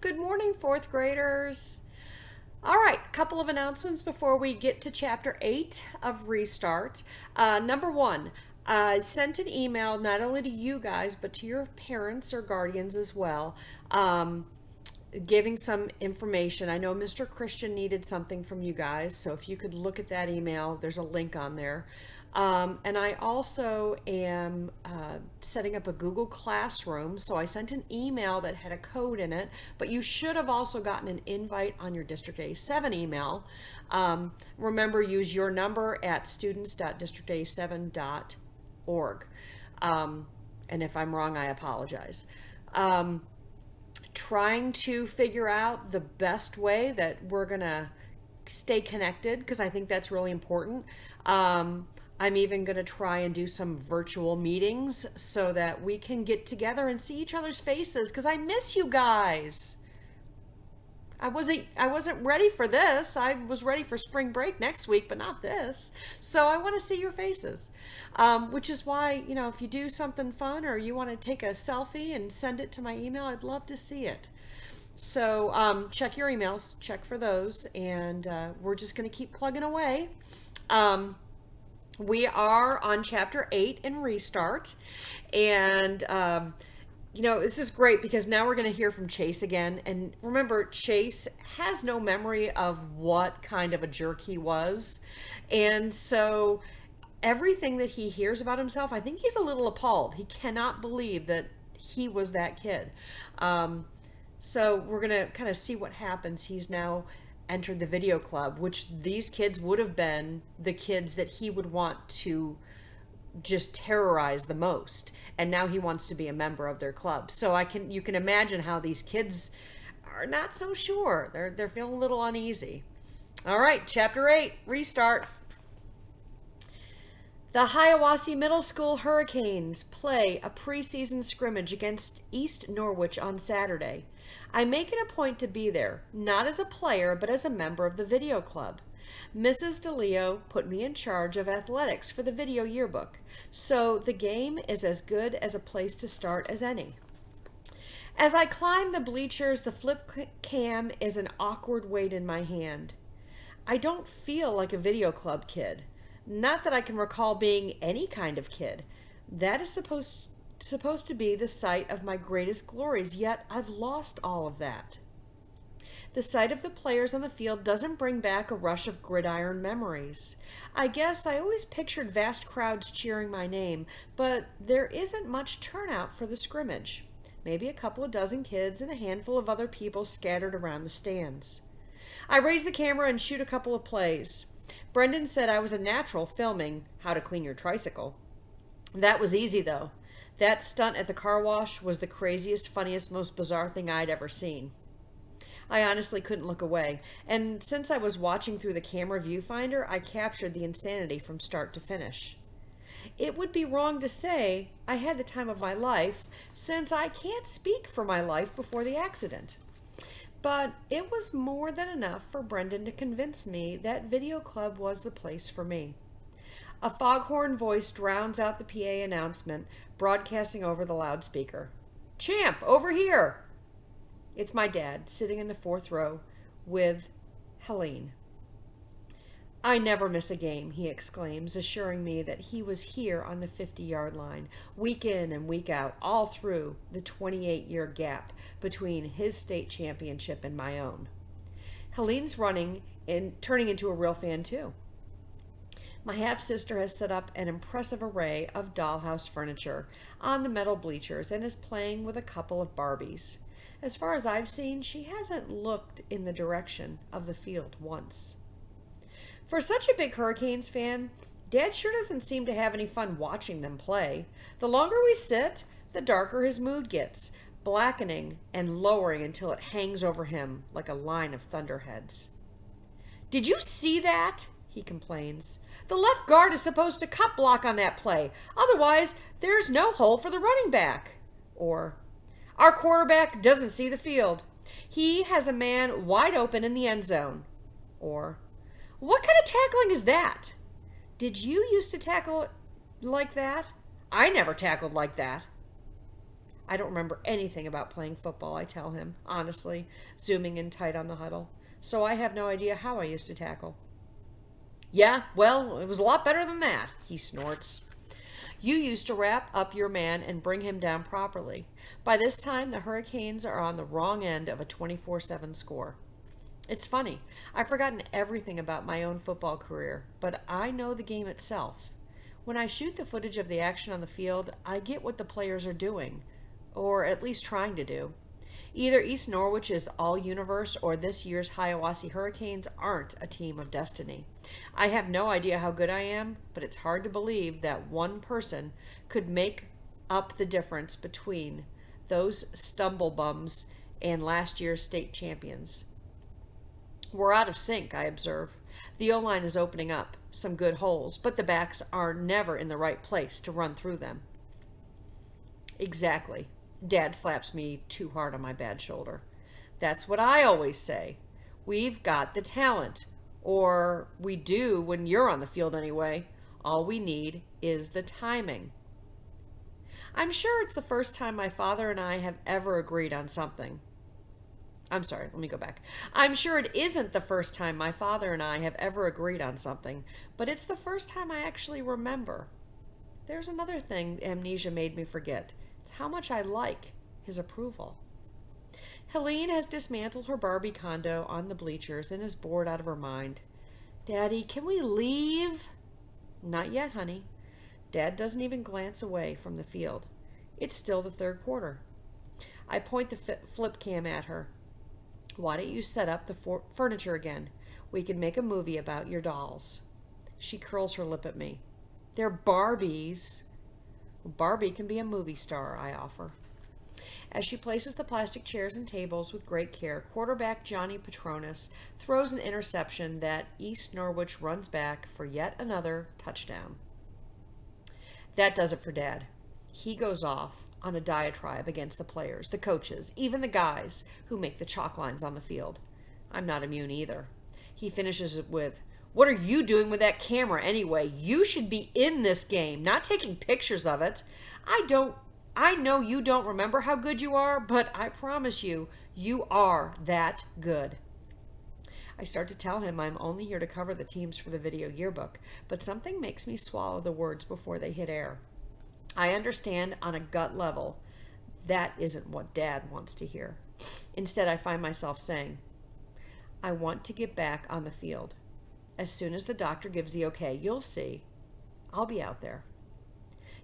Good morning, fourth graders. All right, couple of announcements before we get to chapter 8 of Restart. Number one, I sent an email not only to you guys, but to your parents or guardians as well, giving some information. I know Mr. Christian needed something from you guys, so if you could look at that email, there's a link on there. And I also am setting up a Google Classroom, so I sent an email that had a code in it, but you should have also gotten an invite on your District A7 email. Remember, use your number at students.districta7.org. And if I'm wrong, I apologize. Trying to figure out the best way that we're going to stay connected because I think that's really important. I'm even going to try and do some virtual meetings so that we can get together and see each other's faces because I miss you guys. I wasn't ready for this. I was ready for spring break next week, but not this. So I want to see your faces, which is why, if you do something fun or you want to take a selfie and send it to my email, I'd love to see it. So check your emails, check for those, and we're just going to keep plugging away. We are on chapter 8 in Restart, and this is great because now we're going to hear from Chase again. And remember, Chase has no memory of what kind of a jerk he was. And so everything that he hears about himself, I think he's a little appalled. He cannot believe that he was that kid. So we're going to kind of see what happens. He's now entered the video club, which these kids would have been the kids that he would want to just terrorize the most, and now he wants to be a member of their club. So you can imagine how these kids are not so sure. They're feeling a little uneasy. All right, chapter 8, Restart. The Hiawassee Middle School Hurricanes play a preseason scrimmage against East Norwich on Saturday. I make it a point to be there, not as a player, but as a member of the video club. Mrs. DeLeo put me in charge of athletics for the video yearbook, so the game is as good as a place to start as any. As I climb the bleachers, the flip cam is an awkward weight in my hand. I don't feel like a video club kid. Not that I can recall being any kind of kid. That is supposed to be the site of my greatest glories, yet I've lost all of that. The sight of the players on the field doesn't bring back a rush of gridiron memories. I guess I always pictured vast crowds cheering my name, but there isn't much turnout for the scrimmage. Maybe a couple of dozen kids and a handful of other people scattered around the stands. I raise the camera and shoot a couple of plays. Brendan said I was a natural filming how to clean your tricycle. That was easy, though. That stunt at the car wash was the craziest, funniest, most bizarre thing I'd ever seen. I honestly couldn't look away, and since I was watching through the camera viewfinder, I captured the insanity from start to finish. It would be wrong to say I had the time of my life, since I can't speak for my life before the accident. But it was more than enough for Brendan to convince me that video club was the place for me. A foghorn voice drowns out the PA announcement, broadcasting over the loudspeaker. "Champ, over here!" It's my dad, sitting in the fourth row with Helene. "I never miss a game," he exclaims, assuring me that he was here on the 50-yard line, week in and week out, all through the 28-year gap between his state championship and my own. Helene's running and turning into a real fan, too. My half-sister has set up an impressive array of dollhouse furniture on the metal bleachers and is playing with a couple of Barbies. As far as I've seen, she hasn't looked in the direction of the field once. For such a big Hurricanes fan, Dad sure doesn't seem to have any fun watching them play. The longer we sit, the darker his mood gets, blackening and lowering until it hangs over him like a line of thunderheads. "Did you see that?" he complains. "The left guard is supposed to cut block on that play. Otherwise, there's no hole for the running back." Or, "Our quarterback doesn't see the field. He has a man wide open in the end zone." Or, "What kind of tackling is that? Did you used to tackle like that? I never tackled like that." I don't remember anything about playing football, I tell him, honestly, zooming in tight on the huddle. So I have no idea how I used to tackle. Yeah, well, it was a lot better than that, he snorts. You used to wrap up your man and bring him down properly. By this time, the Hurricanes are on the wrong end of a 24-7 score. It's funny. I've forgotten everything about my own football career, but I know the game itself. When I shoot the footage of the action on the field, I get what the players are doing, or at least trying to do. Either East Norwich is all universe or this year's Hiawassee Hurricanes aren't a team of destiny. I have no idea how good I am, but it's hard to believe that one person could make up the difference between those stumblebums and last year's state champions. We're out of sync, I observe. The O-line is opening up some good holes, but the backs are never in the right place to run through them. Exactly. Dad slaps me too hard on my bad shoulder. That's what I always say. We've got the talent. Or we do when you're on the field anyway. All we need is the timing. I'm sure it's the first time my father and I have ever agreed on something. I'm sorry, let me go back. I'm sure it isn't the first time my father and I have ever agreed on something, but it's the first time I actually remember. There's another thing amnesia made me forget. It's how much I like his approval. Helene has dismantled her Barbie condo on the bleachers and is bored out of her mind. Daddy, can we leave? Not yet, honey. Dad doesn't even glance away from the field. It's still the third quarter. I point the flip cam at her. Why don't you set up the furniture again? We can make a movie about your dolls. She curls her lip at me. They're Barbies. Barbie can be a movie star, I offer. As she places the plastic chairs and tables with great care, quarterback Johnny Petronas throws an interception that East Norwich runs back for yet another touchdown. That does it for Dad. He goes off on a diatribe against the players, the coaches, even the guys who make the chalk lines on the field. I'm not immune either. He finishes it with, "What are you doing with that camera anyway? You should be in this game, not taking pictures of it. I know you don't remember how good you are, but I promise you, you are that good." I start to tell him I'm only here to cover the teams for the video yearbook, but something makes me swallow the words before they hit air. I understand on a gut level that isn't what Dad wants to hear. Instead, I find myself saying, I want to get back on the field. As soon as the doctor gives the okay, you'll see. I'll be out there.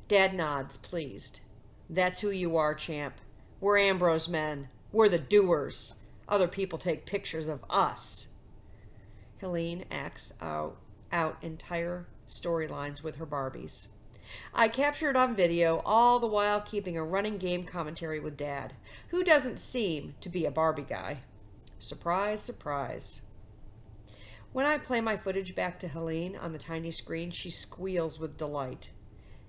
Dad nods, pleased. That's who you are, champ. We're Ambrose men. We're the doers. Other people take pictures of us. Helene acts out entire storylines with her Barbies. I capture it on video, all the while keeping a running game commentary with Dad, who doesn't seem to be a Barbie guy. Surprise, surprise. When I play my footage back to Helene on the tiny screen, she squeals with delight.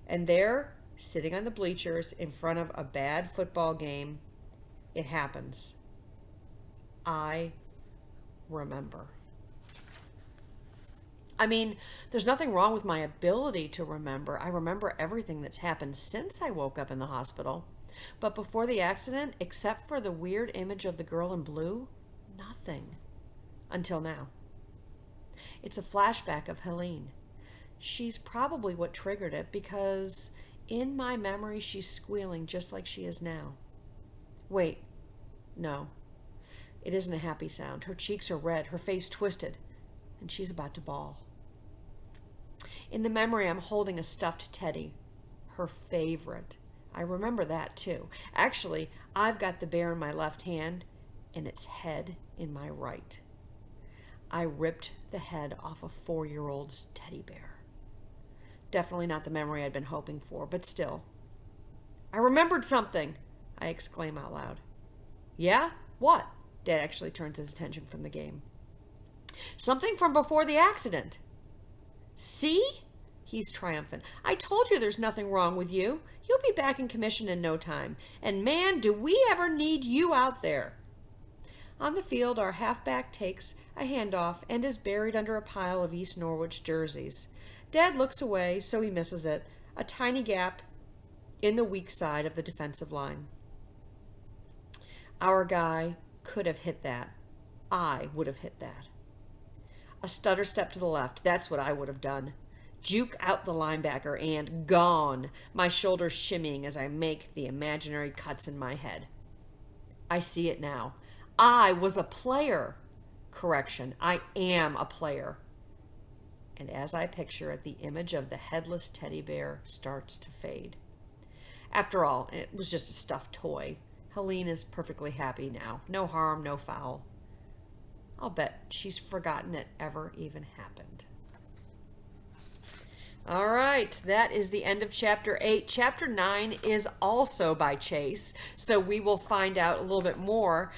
And there, sitting on the bleachers in front of a bad football game, it happens. I remember. I mean, there's nothing wrong with my ability to remember. I remember everything that's happened since I woke up in the hospital. But before the accident, except for the weird image of the girl in blue, nothing. Until now. It's a flashback of Helene. She's probably what triggered it, because in my memory she's squealing just like she is now. Wait. No. It isn't a happy sound. Her cheeks are red, her face twisted, and she's about to bawl. In the memory, I'm holding a stuffed teddy, her favorite. I remember that too. Actually, I've got the bear in my left hand and its head in my right. I ripped the head off a 4-year-old's teddy bear. Definitely not the memory I'd been hoping for, but still. I remembered something, I exclaim out loud. Yeah? What? Dad actually turns his attention from the game. Something from before the accident. See? He's triumphant. I told you there's nothing wrong with you. You'll be back in commission in no time. And man, do we ever need you out there. On the field, our halfback takes a handoff and is buried under a pile of East Norwich jerseys. Dad looks away, so he misses it. A tiny gap in the weak side of the defensive line. Our guy could have hit that. I would have hit that. A stutter step to the left. That's what I would have done. Juke out the linebacker and gone, my shoulders shimmying as I make the imaginary cuts in my head. I see it now. I was a player. Correction, I am a player. And as I picture it, the image of the headless teddy bear starts to fade. After all, it was just a stuffed toy. Helene is perfectly happy now. No harm, no foul. I'll bet she's forgotten it ever even happened. All right, that is the end of Chapter 8. Chapter 9 is also by Chase, so we will find out a little bit more.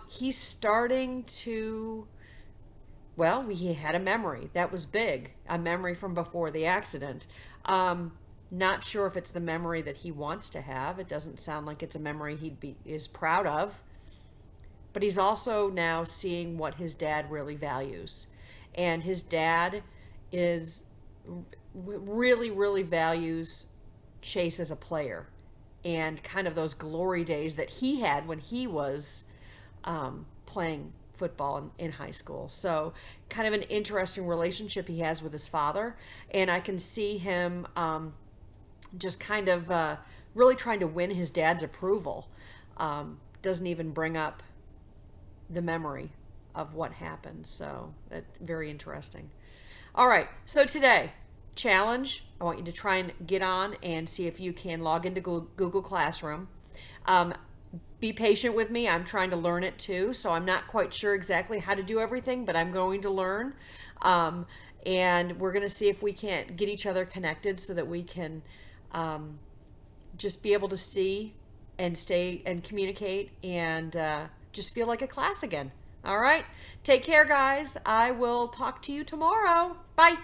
He's starting to... Well, he had a memory. That was big. A memory from before the accident. Not sure if it's the memory that he wants to have. It doesn't sound like it's a memory is proud of. But he's also now seeing what his dad really values. And his dad really, really values Chase as a player. And kind of those glory days that he had when he was playing football in high school. So kind of an interesting relationship he has with his father. And I can see him just kind of really trying to win his dad's approval. Doesn't even bring up the memory of what happened. So that's very interesting. All right. So today, challenge. I want you to try and get on and see if you can log into Google Classroom. Be patient with me. I'm trying to learn it too, so I'm not quite sure exactly how to do everything, but I'm going to learn. And we're going to see if we can't get each other connected so that we can just be able to see and stay and communicate and just feel like a class again. All right? Take care, guys. I will talk to you tomorrow. Bye.